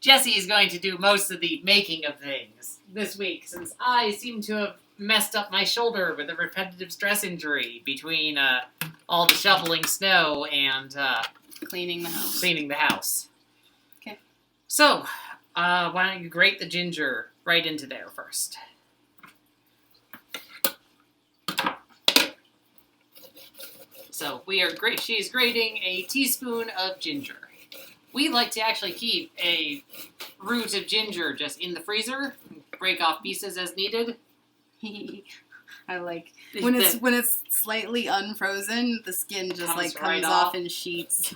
Jesse is going to do most of the making of things this week, since I seem to have messed up my shoulder with a repetitive stress injury between all the shoveling snow and cleaning the house. Okay. So, why don't you grate the ginger right into there first? So she's grating a teaspoon of ginger. We like to actually keep a root of ginger just in the freezer, break off pieces as needed. I like when it's slightly unfrozen, the skin just comes right off in sheets.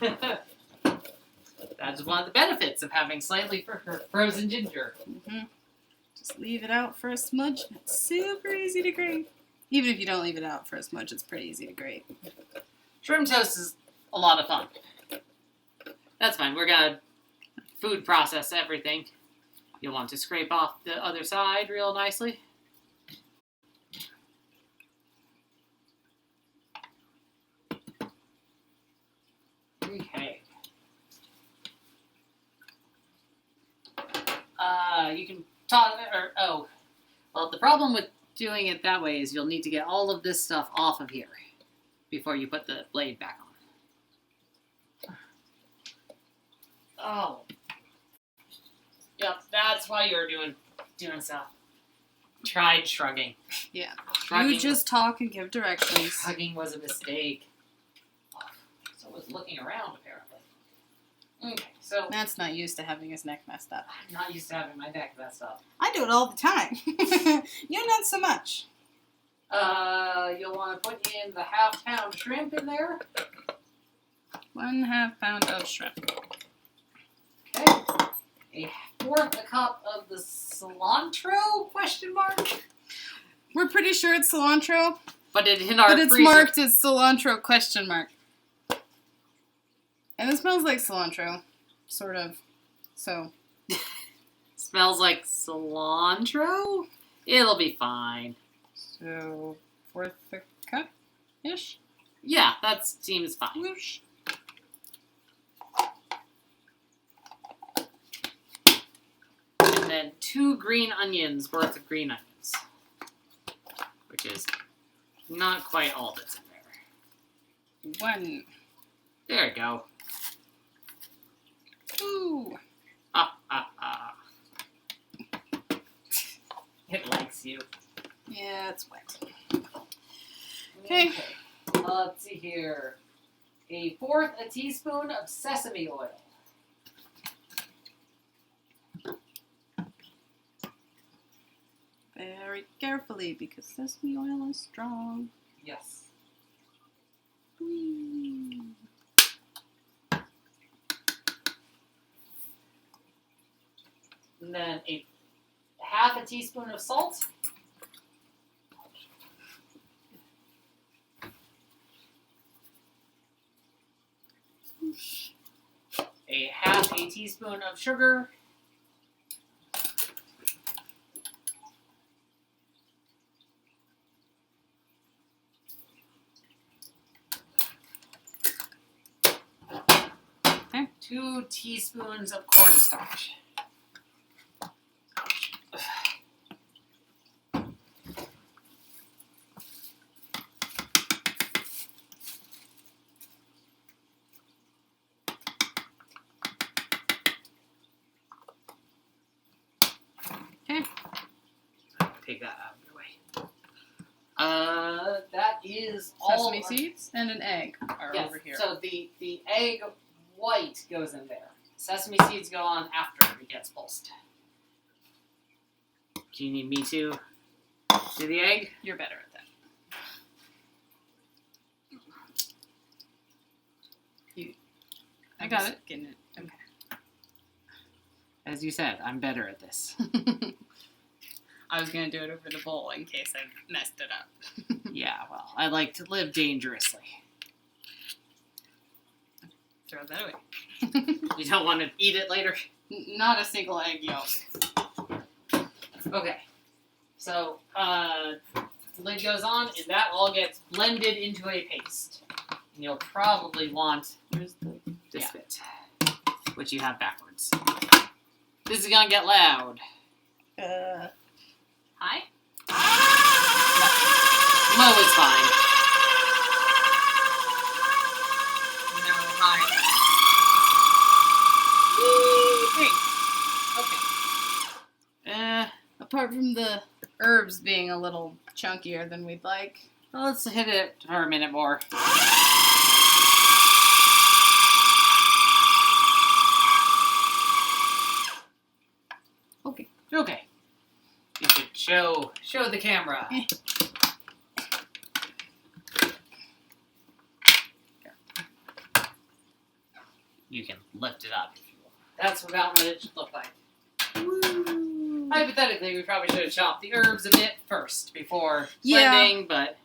That's one of the benefits of having slightly frozen ginger. Mm-hmm. Just leave it out for a smudge. It's super easy to grate. Even if you don't leave it out for a smudge, it's pretty easy to grate. Shrimp toast is a lot of fun. That's fine. We're going to food process everything. You'll want to scrape off the other side real nicely. Okay. You can well, the problem with doing it that way is you'll need to get all of this stuff off of here before you put the blade back on. Oh. Yep, that's why you're doing stuff. Tried shrugging. Yeah. You just talk and give directions. Shrugging was a mistake. So was looking around, apparently. Okay, so... Matt's not used to having his neck messed up. I'm not used to having my neck messed up. I do it all the time. You're not so much. You'll want to put in the half-pound shrimp in there. 1/2 pound of shrimp. Okay. 1/4 cup of the cilantro? Question mark. We're pretty sure it's cilantro. But in our it's freezer. Marked as cilantro question mark. And it smells like cilantro. Sort of. So. Smells like cilantro? It'll be fine. So, 1/4 cup-ish? Yeah, that seems fine. Whoosh. And then 2 green onions worth of green onions. Which is not quite all that's in there. 1. There you go. 2. It likes you. Yeah, it's wet. Okay. Let's see here. 1/4 teaspoon of sesame oil. Very carefully, because sesame oil is strong. Yes. Whee. And then 1/2 teaspoon of salt. A 1/2 teaspoon of sugar. Okay. 2 teaspoons of cornstarch. Take that out of your way. That is all. Sesame seeds and an egg are yes, over here. So the egg white goes in there. Sesame seeds go on after it gets pulsed. Do you need me to do the egg? You're better at that. I got it. Getting it. Okay. As you said, I'm better at this. I was going to do it over the bowl in case I messed it up. Yeah, well, I like to live dangerously. Throw that away. You don't want to eat it later? Not a single egg yolk. Okay. So, the lid goes on, and that all gets blended into a paste. And you'll probably want this bit, which you have backwards. This is gonna get loud. Hi? Low is fine. No, hi. Okay. Apart from the herbs being a little chunkier than we'd like. Well, let's hit it for a minute more. Okay. Okay. You should show the camera. You can lift it up if you want. That's about what it should look like. Woo. Hypothetically, we probably should have chopped the herbs a bit first before blending, but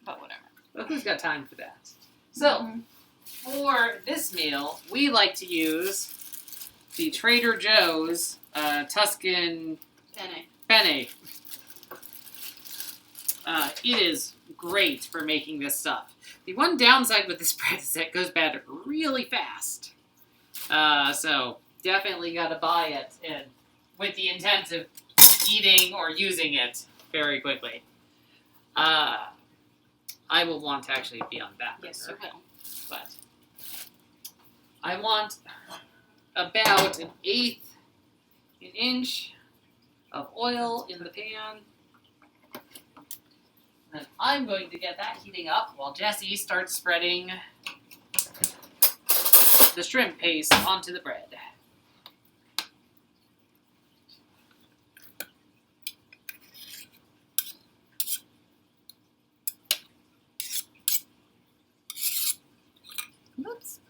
whatever. Well, who's got time for that? So, for this meal, we like to use the Trader Joe's Tuscan Pane. It is great for making this stuff. The one downside with this bread is that it goes bad really fast. So, definitely got to buy it and with the intent of eating or using it very quickly. I will want to actually be on that. Yes, you will. But I want about an inch of oil in the pan. And I'm going to get that heating up while Jessie starts spreading the shrimp paste onto the bread. Oops.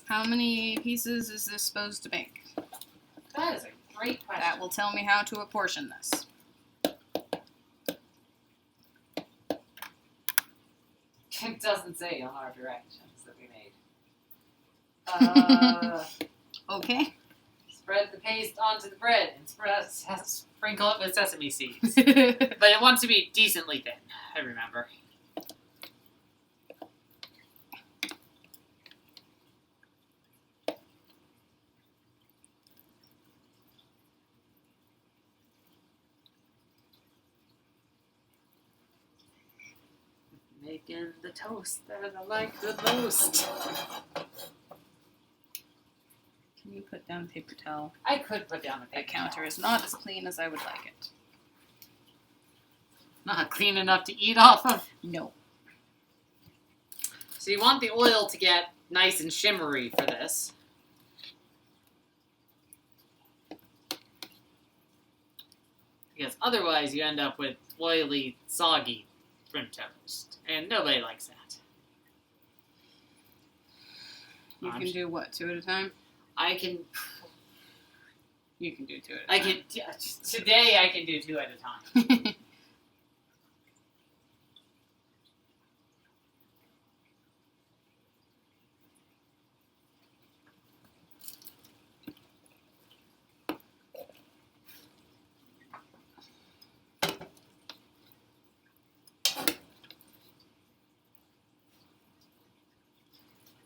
How many pieces is this supposed to make? That is a great question. That will tell me how to apportion this. It doesn't say on our directions that we made. Okay. Spread the paste onto the bread and sprinkle it with sesame seeds. But it wants to be decently thin, I remember. Making the toast that I like the most. Can you put down paper towel? I could put down a That paper counter towel. is not as clean as I would like it. Not clean enough to eat off of. No. So you want the oil to get nice and shimmery for this. Because otherwise you end up with oily, soggy shrimp toast. And nobody likes that. You can do what, 2 at a time? I can... You can do 2 at a time. Today I can do 2 at a time.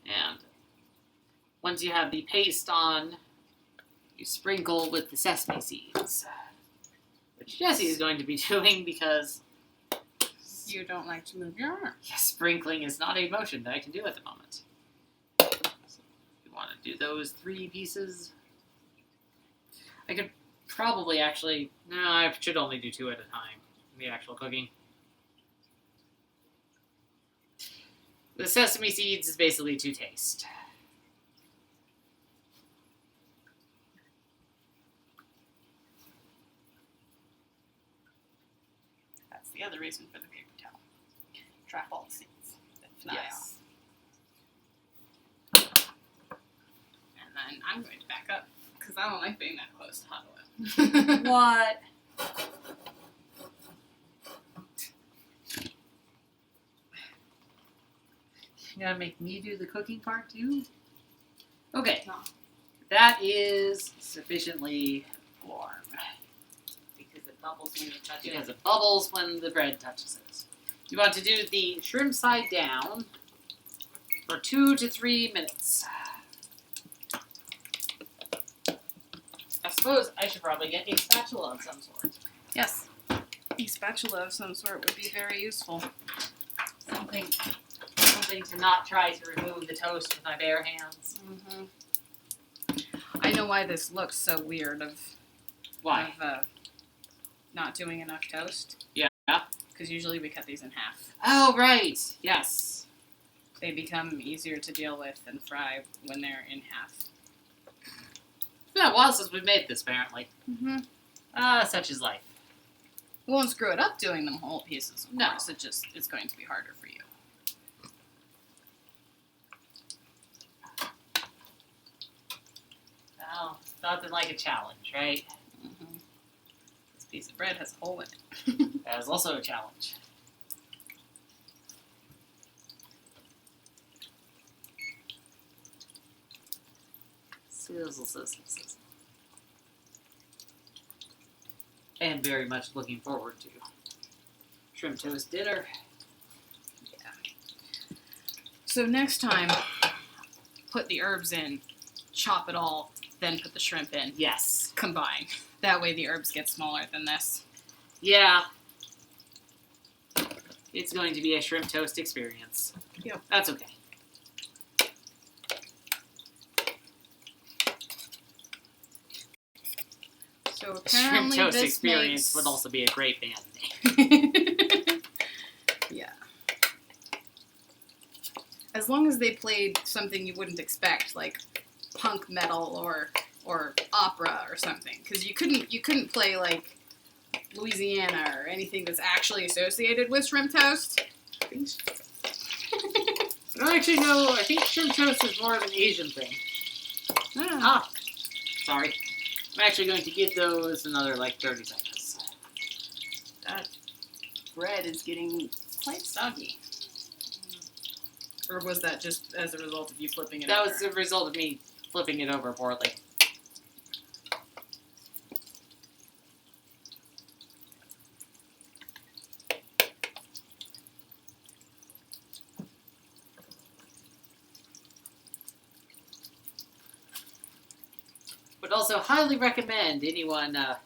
And once you have the paste on, you sprinkle with the sesame seeds, which Jessie is going to be doing because You don't like to move your arm. sprinkling is not a motion that I can do at the moment. So you want to do those 3 pieces. I could probably actually... No, I should only do 2 at a time in the actual cooking. The sesame seeds is basically to taste. That's the other reason for the paper towel. Trap all the seeds that fly off. And then I'm going to back up because I don't like being that close to hot oil. What? You gotta make me do the cooking part too? Okay. No. That is sufficiently warm. Because it bubbles when you touch it. Because it bubbles when the bread touches it. You want to do the shrimp side down for 2 to 3 minutes. I suppose I should probably get a spatula of some sort. Yes. A spatula of some sort would be very useful. Something to not try to remove the toast with my bare hands. Mm-hmm. I know why this looks so weird Why? Of not doing enough toast. Yeah. Because usually we cut these in half. Oh, right. Yes. They become easier to deal with and fry when they're in half. It's been a while since we've made this, apparently. Mm-hmm. Such is life. We won't screw it up doing them whole pieces, of No. course. It's going to be harder for you. Well, nothing like a challenge, right? Mm-hmm. This piece of bread has a hole in it. That is also a challenge. Sizzle, sizzle, sizzle. And very much looking forward to shrimp toast dinner. Yeah. So next time, put the herbs in, chop it all, then put the shrimp in. Yes. Combine. That way the herbs get smaller than this. Yeah. It's going to be a shrimp toast experience. Yep. That's okay. So Shrimp apparently toast this experience makes... would also be a great band name. Yeah. As long as they played something you wouldn't expect, like punk metal or opera or something, because you couldn't play like Louisiana or anything that's actually associated with shrimp toast. I don't actually know. I think shrimp toast is more of an Asian thing. Ah, sorry. I'm actually going to give those another, 30 seconds. That bread is getting quite soggy. Or was that just as a result of you flipping it over? That was the result of me flipping it over poorly. Would also highly recommend anyone, I'm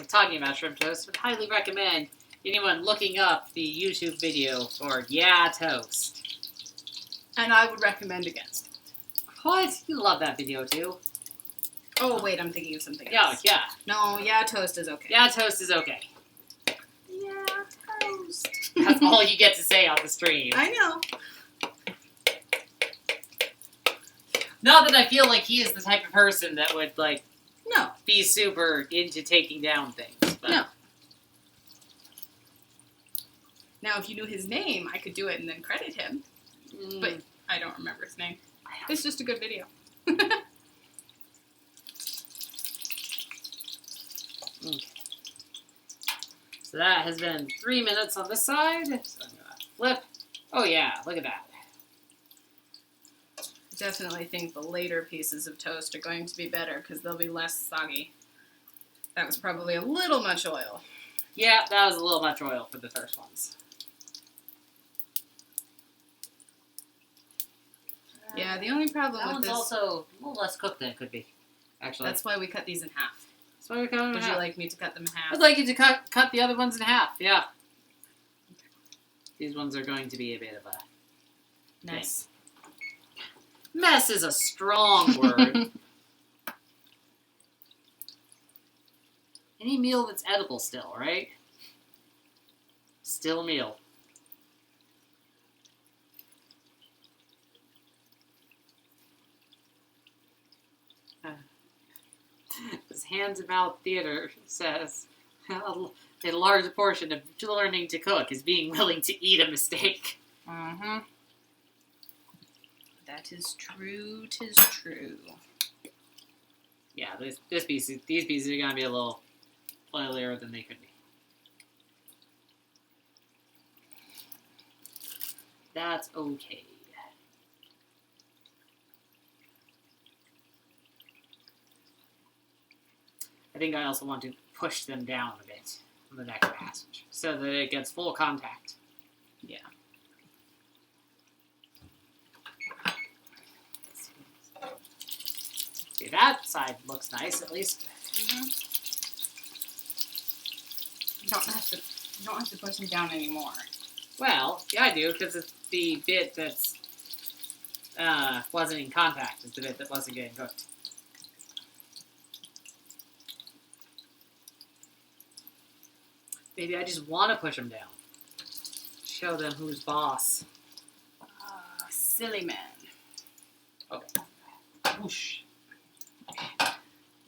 talking about shrimp toast, would highly recommend anyone looking up the YouTube video for Yeah Toast. And I would recommend against it. What? You love that video too. Oh, wait, I'm thinking of something Yeah, else. yeah. No, yeah, toast is okay. Yeah Toast is okay. Yeah, toast. That's all you get to say on the stream. I know. Not that I feel like he is the type of person that would, No. be super into taking down things. But No. Now, if you knew his name, I could do it and then credit him. But I don't remember his name. It's just a good video. Okay. So that has been 3 minutes on this side. So I'm going to flip. Oh, yeah. Look at that. Definitely think the later pieces of toast are going to be better because they'll be less soggy. That was probably a little much oil. Yeah, that was a little much oil for the first ones. Yeah, the only problem That with one's this... also a little less cooked than it could be, actually. That's why we cut these in half. That's why we cut them in Would half. you like me to cut them in half? I'd like you to cut the other ones in half, yeah. These ones are going to be a bit of a Nice. mess is a strong word. Any meal that's edible still, right? Still meal. This hand-to-mouth theater says a large portion of learning to cook is being willing to eat a mistake. Mm-hmm. That is true, 'tis true. Yeah, these pieces are gonna be a little oilier than they could be. That's okay. I think I also want to push them down a bit on the next passage so that it gets full contact. Yeah. See, that side looks nice, at least. Mm-hmm. You don't have to push them down anymore. Well, yeah, I do, because it's the bit that's wasn't in contact is the bit that wasn't getting cooked. Maybe I just want to push them down. Show them who's boss. Silly man. Okay. Whoosh.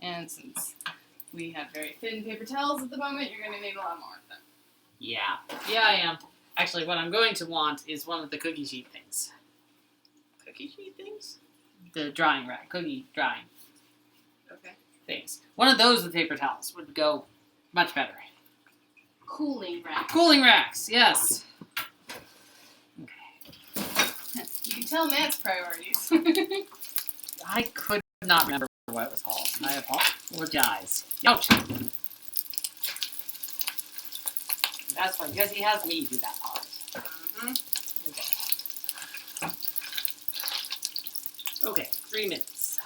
And since we have very thin paper towels at the moment, you're going to need a lot more of them. Yeah. Yeah, I am. Actually, what I'm going to want is one of the cookie sheet things. Cookie sheet things? The drying rack. Cookie drying Okay. things. One of those with paper towels would go much better. Cooling rack. Cooling racks, yes. You can tell Matt's priorities. I could not remember what it was called. I apologize. Ouch. That's why, because he has me do that part. Okay, 3 minutes.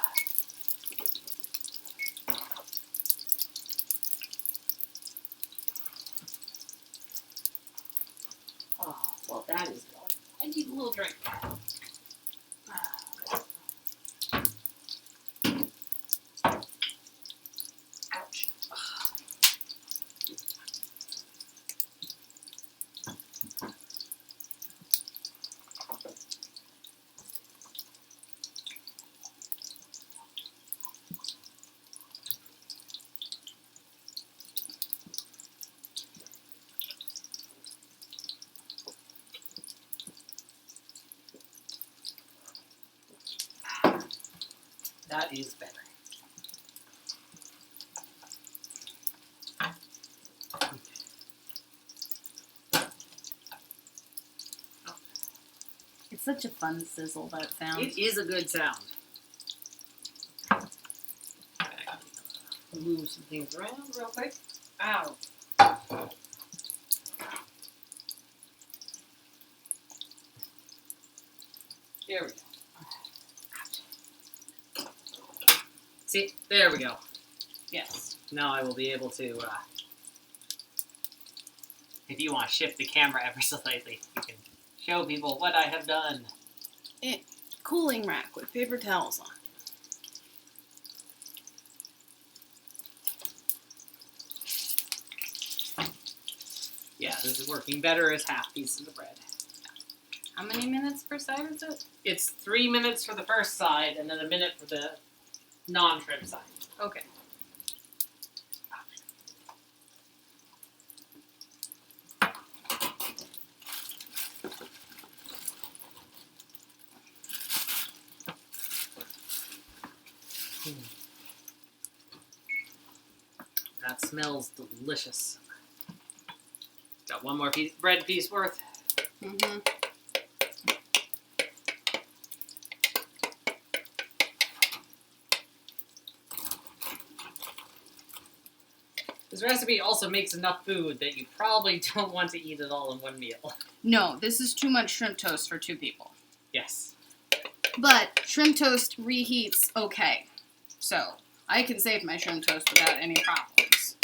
Oh, well, that is going. I need a little drink. Ouch. That is better. It's such a fun sizzle, that sound. It is a good sound. Move some things around real quick. Ow. There we go. See, there we go. Yes. Now I will be able to, if you want to shift the camera ever so slightly, you can show people what I have done. Cooling rack with paper towels on. Yeah, this is working better as half pieces of bread. How many minutes per side is it? It's 3 minutes for the first side, and then a minute for the non-trim side. Okay. That smells delicious. Got one more bread piece worth. Mm-hmm. This recipe also makes enough food that you probably don't want to eat it all in one meal. No, this is too much shrimp toast for 2 people. Yes. But shrimp toast reheats okay. So, I can save my shrimp toast without any problems.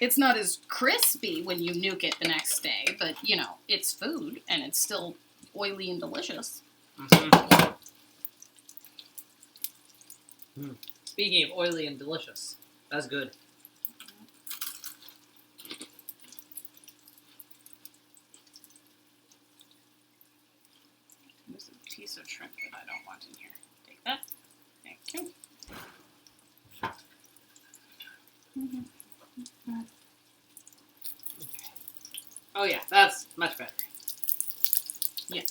It's not as crispy when you nuke it the next day, but, you know, it's food, and it's still oily and delicious. Mm-hmm. Speaking of oily and delicious, that's good. There's a piece of shrimp that I don't want in here. Take that. Thank you. Oh yeah, that's much better. Yeah.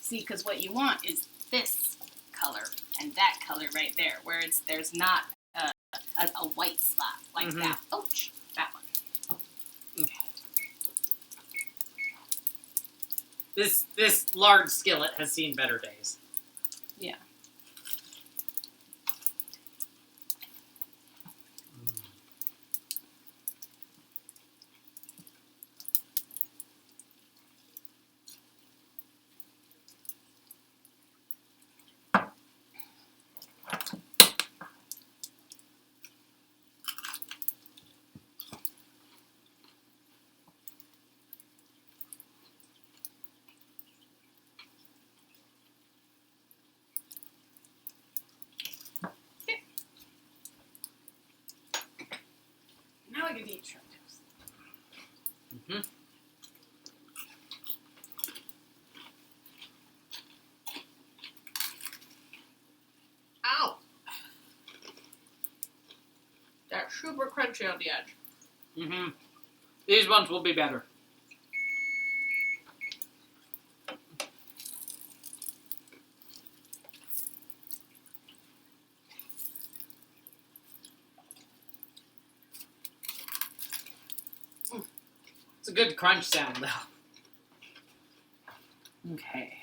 See, because what you want is this color and that color right there, where there's not a white spot like that. Ouch, that one. Okay. This large skillet has seen better days. Yeah. could eat shrimp toast. Mm-hmm. Ow! That's super crunchy on the edge. Mm-hmm. These ones will be better. It's a good crunch sound, though. Okay.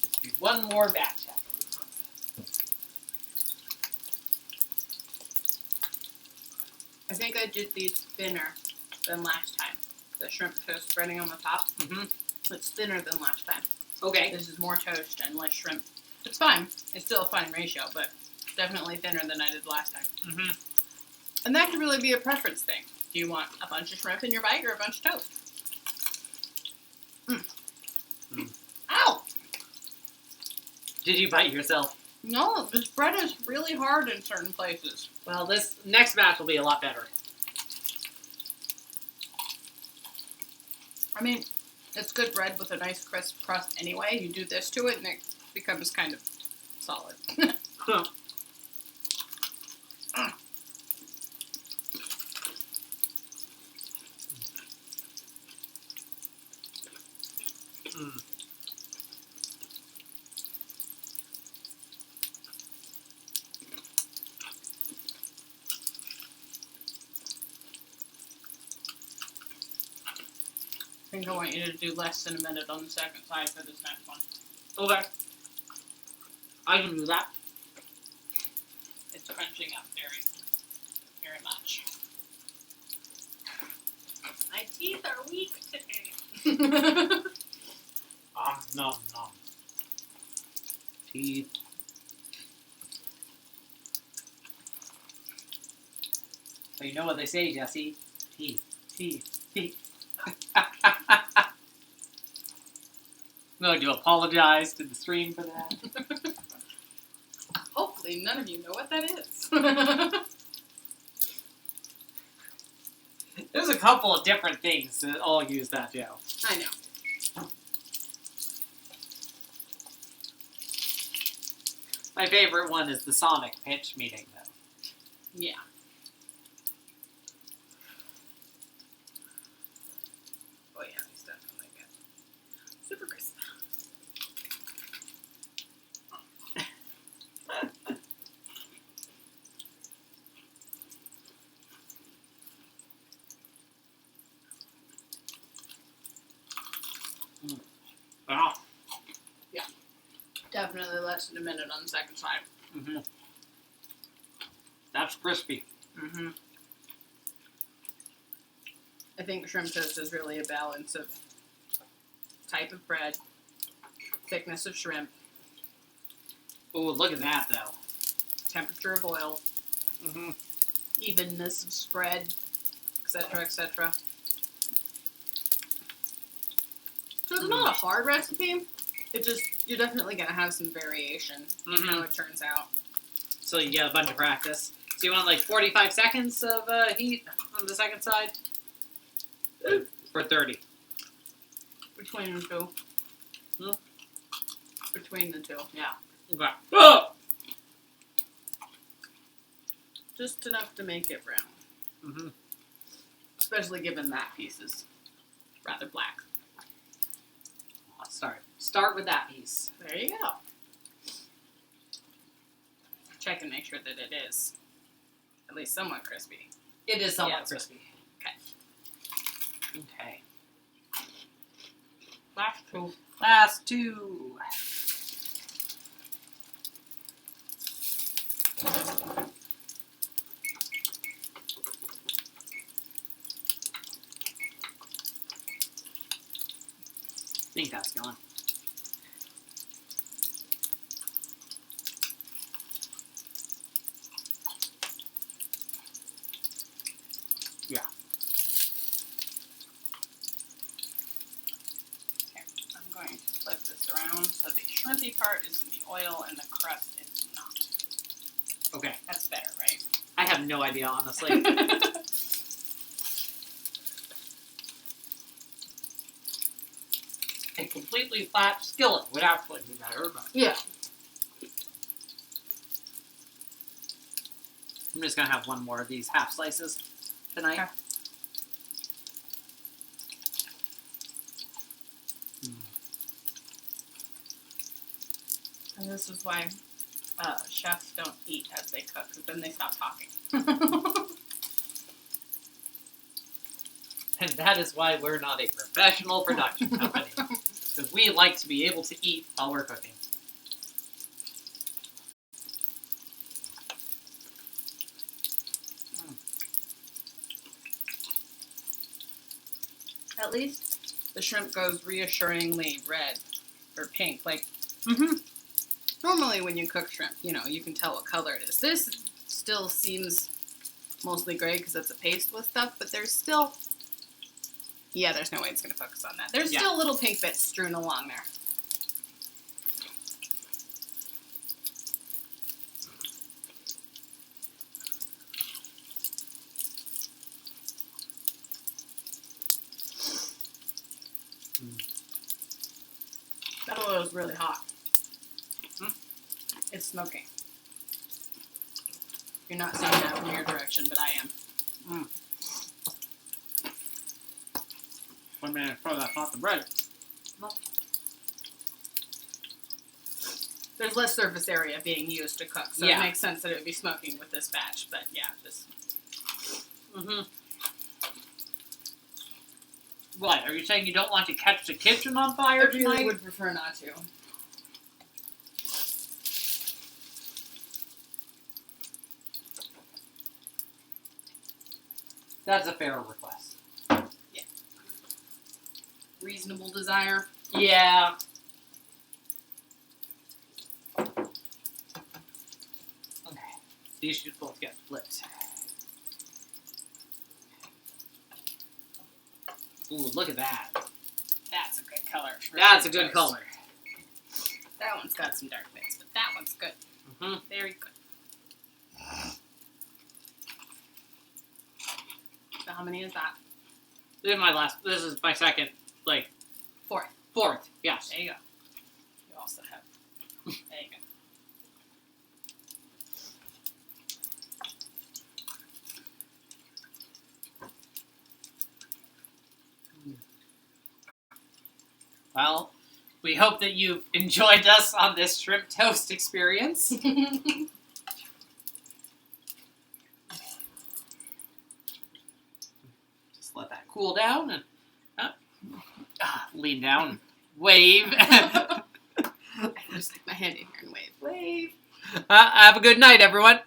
Just do one more batch. I think I did these thinner than last time. The shrimp toast spreading on the top. Mm-hmm. It's thinner than last time. Okay. This is more toast and less shrimp. It's fine. It's still a fine ratio, but definitely thinner than I did last time. Mm-hmm. And that could really be a preference thing. Do you want a bunch of shrimp in your bite or a bunch of toast? Ow! Did you bite yourself? No, this bread is really hard in certain places. Well, this next batch will be a lot better. I mean, it's good bread with a nice crisp crust anyway. You do this to it and it becomes kind of solid. Huh. Mm. I think I want you to do less than a minute on the second side for this next one. Okay. I can do that. It's crunching up very, very much. My teeth are weak today. Nom nom. Teeth. So you know what they say, Jesse? Teeth, teeth, teeth. No, do you apologize to the stream for that? Hopefully none of you know what that is. There's a couple of different things that all use that joke. I know. My favorite one is the Sonic pitch meeting, though. Yeah. Oh yeah, he's definitely good. Super crisp. Wow. Definitely less than a minute on the second side. Mm-hmm. That's crispy. Mm-hmm. I think shrimp toast is really a balance of type of bread, thickness of shrimp, Ooh, look at that, though. temperature of oil, Mm-hmm. evenness of spread, etc., etc. So it's not a hard recipe. It just, you're definitely going to have some variation in how it turns out. So you get a bunch of practice. So you want like 45 seconds of heat on the second side? For 30. Between the two. Hmm? Between the two. Yeah. Okay. Oh! Just enough to make it brown. Mm-hmm. Especially given that piece is rather black. Let's start with that piece. There you go. Check and make sure that it is at least somewhat crispy. It is somewhat Yes. crispy. Okay. Okay. Last two. Last two. I think that's gone. crunchy part is in the oil and the crust is not. Okay. That's better, right? I have no idea, honestly. A completely flat skillet would actually be better, but Yeah. I'm just gonna have one more of these half slices tonight. Okay. And this is why chefs don't eat as they cook, because then they stop talking. And that is why we're not a professional production company. Because we like to be able to eat while we're cooking. At least the shrimp goes reassuringly red or pink. Like, normally when you cook shrimp, you know, you can tell what color it is. This still seems mostly gray because it's a paste with stuff, but there's still... Yeah, there's no way it's going to focus on that. There's still little pink bits strewn along there. That oil is really hot. It's smoking. You're not seeing that from your direction, but I am. One minute before that's not the bread. No. There's less surface area being used to cook, so it makes sense that it would be smoking with this batch, but yeah, just... What, are you saying you don't want to catch the kitchen on fire I really tonight? would prefer not to. That's a fair request. Yeah. Reasonable desire. Yeah. Okay. These should both get flipped. Ooh, look at that. That's a good color. That's a good color. That one's got some dark bits, but that one's good. Very good. So how many is that? This is my second, fourth, yes. There you go. You also have... There you go. Well, we hope that you've enjoyed us on this shrimp toast experience. Just let that cool down and lean down, wave. I can just stick my hand in here and wave. Wave. Have a good night, everyone.